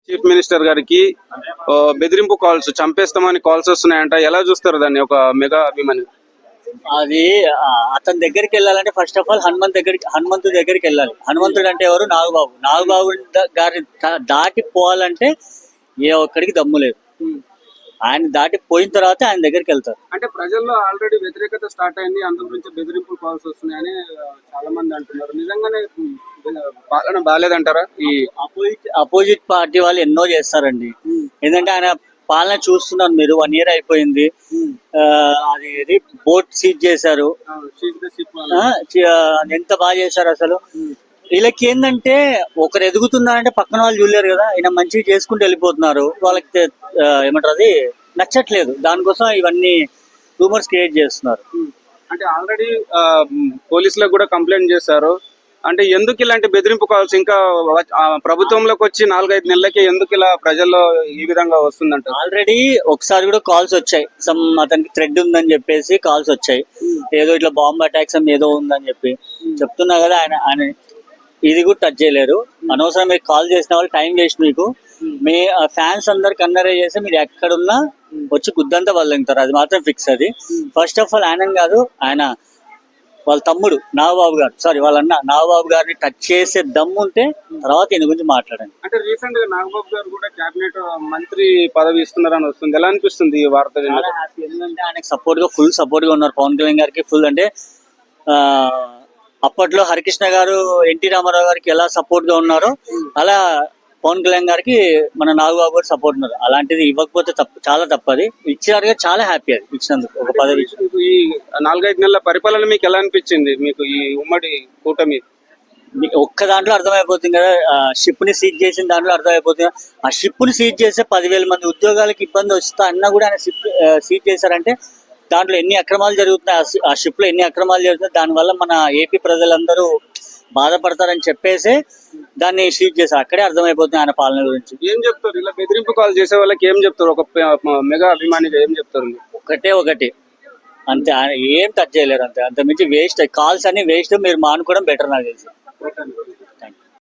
Chief minister గారికి బెదిరింపు calls, చంపేస్తామని calls వస్తున్నాయంట. ఎలా చూస్తారు దాన్ని ఒక మెగా అభిమాని? అది అతని దగ్గరికి వెళ్ళాలంటే ఫస్ట్ ఆఫ్ ఆల్ హనుమంతు దగ్గరికి వెళ్ళాలి. హనుమంతుడు అంటే ఎవరు? నాగబాబు. నాగబాబు గారిని దాటి పోవాలంటే ఏ ఒక్కడికి దమ్ము లేదు. ఆయన దాటి పోయిన తర్వాత ఆయన దగ్గరికి వెళ్తారు. అంటే ప్రజల్లో ఆల్రెడీ వ్యతిరేకత స్టార్ట్ అయింది, అందు గురించి బెదిరింపు కాల్స్ వస్తున్నాయని చాలా మంది అంటున్నారు. నిజంగానే పాలన బాగాలేదంటారా? ఈ అపోజిట్ పార్టీ వాళ్ళు ఎన్నో చేస్తారండి. ఎందుకంటే ఆయన పాలన చూస్తున్నారు మీరు. 1 year అయిపోయింది. అది బోట్ సీజ్ చేశారు. ఎంత బాగా చేశారు అసలు. వీళ్ళకి ఏంటంటే ఒకరు ఎదుగుతున్నారంటే పక్కన వాళ్ళు చూడలేరు కదా. ఈయన మంచిగా చేసుకుంటూ వెళ్ళిపోతున్నారు. వాళ్ళకి ఏమంటారు, అది నచ్చట్లేదు. దానికోసం ఇవన్నీ రూమర్స్ క్రియేట్ చేస్తున్నారు. అంటే ఆల్రెడీ పోలీసులకు కూడా కంప్లైంట్ చేశారు. అంటే ఎందుకు ఇలాంటి బెదిరింపు కాల్స్ ఇంకా ప్రభుత్వంలోకి వచ్చి 4-5 నెలలకే ఎందుకు ఇలా ప్రజల్లో ఈ విధంగా వస్తుందంట? ఆల్రెడీ ఒకసారి కూడా కాల్స్ వచ్చాయి. అతనికి థ్రెడ్ ఉందని చెప్పేసి కాల్స్ వచ్చాయి. ఏదో ఇట్లా బాంబ్ అటాక్స్ ఏదో ఉందని చెప్పి చెప్తున్నా కదా. ఆయన ఇది కూడా టచ్ చేయలేరు. అనవసరం మీరు కాల్ చేసిన వాళ్ళు టైం వేస్ట్. మీకు మీ ఫ్యాన్స్ అందరికి కన్నరే చేసి మీరు ఎక్కడున్నా వచ్చి గుద్దంతా వదిలింటారు. అది మాత్రం ఫిక్స్. అది ఫస్ట్ ఆఫ్ ఆల్ ఆయన కాదు, ఆయన వాళ్ళ తమ్ముడు నాగబాబు గారు, సారీ వాళ్ళ అన్న నాగబాబు గారిని టచ్ చేసే దమ్ము ఉంటే తర్వాత ఈయన గురించి మాట్లాడండి. అంటే రీసెంట్ గా నాగబాబు గారు కూడా కేబినెట్ మంత్రి పదవి ఇస్తున్నారని వస్తుంది. ఎలా అనిపిస్తుంది ఈ వార్త? చాలా హ్యాపీ. ఎందుకంటే ఆయనకు సపోర్ట్ గా ఫుల్ సపోర్ట్ గా ఉన్నారు. పవన్ కళ్యాణ్ గారికి ఫుల్. అంటే అప్పట్లో హరికృష్ణ గారు ఎన్టీ రామారావు గారికి ఎలా సపోర్ట్ గా ఉన్నారో అలా పవన్ కళ్యాణ్ గారికి మన నాగబాబు గారు సపోర్ట్ ఉన్నారు. అలాంటిది ఇవ్వకపోతే తప్పు, చాలా తప్పది. ఇచ్చారుగా, చాలా హ్యాపీ అది ఇచ్చినందుకు. ఒక పదవి ఈ 4-5 నెలల పరిపాలన మీకు ఎలా అనిపించింది? మీకు ఈ ఉమ్మడి కూటమి ఒక్క దాంట్లో అర్థమైపోతుంది కదా. షిప్ ని సీజ్ చేసిన దాంట్లో అర్థమైపోతుంది. ఆ షిప్ ని సీజ్ చేస్తే 10,000 మంది ఉద్యోగాలకు ఇబ్బంది వస్తా అన్నా కూడా ఆయన షిప్ సీజ్ చేశారంటే దాంట్లో ఎన్ని అక్రమాలు జరుగుతున్నాయి, ఆ షిప్ లో ఎన్ని అక్రమాలు జరుగుతున్నాయి, దానివల్ల మన ఏపీ ప్రజలందరూ బాధపడతారని చెప్పేసి దాన్ని సీజ్ చేశారు. అక్కడే అర్థమైపోతుంది ఆయన పాలన గురించి. ఏం చెప్తారు ఇలా బెదిరింపు కాల్ చేసే వాళ్ళకి? ఏం చెప్తారు ఒక మెగా అభిమానిగా? ఏం చెప్తారు? ఒకటి అంతే. ఆయన ఏం టచ్ చేయలేరు. అంతే. అంత మించి వేస్ట్. కాల్స్ అన్ని వేస్ట్. మీరు మానుకోవడం బెటర్ నాకు తెలిసి.